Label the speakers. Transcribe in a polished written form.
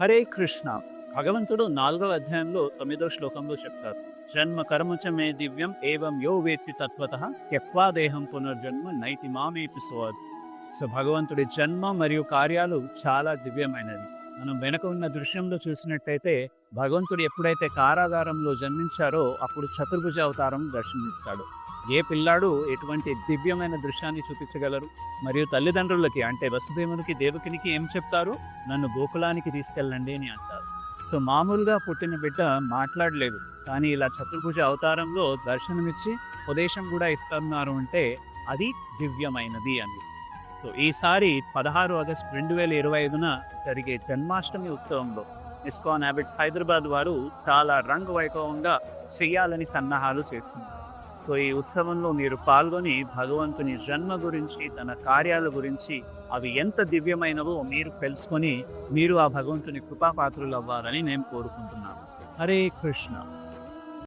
Speaker 1: హరే కృష్ణ. భగవంతుడు 4వ అధ్యాయంలో 9వ శ్లోకంలో చెప్తారు. జన్మ కర్మచ మే దివ్యం ఏవం యో వేత్తి తత్వతః త్యక్వా దేహం పునర్జన్మ నైతి మామేపి సోద్. సో భగవంతుడి జన్మ మరియు కార్యాలు చాలా దివ్యమైనవి. మనం వెనక ఉన్న దృశ్యంలో చూసినట్టయితే భగవంతుడు ఎప్పుడైతే కారాగారంలో జన్మించారో అప్పుడు చతుర్భుజ అవతారం దర్శనమిస్తాడు. ఏ పిల్లాడు ఎటువంటి దివ్యమైన దృశ్యాన్ని చూపించగలరు? మరియు తల్లిదండ్రులకి అంటే వసుదేవునికి దేవకినికి ఏం చెప్తారు? నన్ను గోకులానికి తీసుకెళ్ళండి అని అంటారు. సో మామూలుగా పుట్టిన బిడ్డ మాట్లాడలేదు, కానీ ఇలా చతుర్భుజ అవతారంలో దర్శనమిచ్చి ఉపదేశం కూడా ఇస్తున్నారు అంటే అది దివ్యమైనది అని. సో ఈసారి 16 ఆగస్టు 2025న జరిగే జన్మాష్టమి ఉత్సవంలో ఇస్కాన్ హ్యాబిట్స్ హైదరాబాద్ వారు చాలా రంగు వైభవంగా చేయాలని సన్నాహాలు చేస్తున్నారు. సో ఈ ఉత్సవంలో మీరు పాల్గొని భగవంతుని జన్మ గురించి, తన కార్యాల గురించి, అవి ఎంత దివ్యమైనవో మీరు తెలుసుకొని మీరు ఆ భగవంతుని కృపాపాత్రులు అవ్వాలని నేను కోరుకుంటున్నాను. హరే కృష్ణ.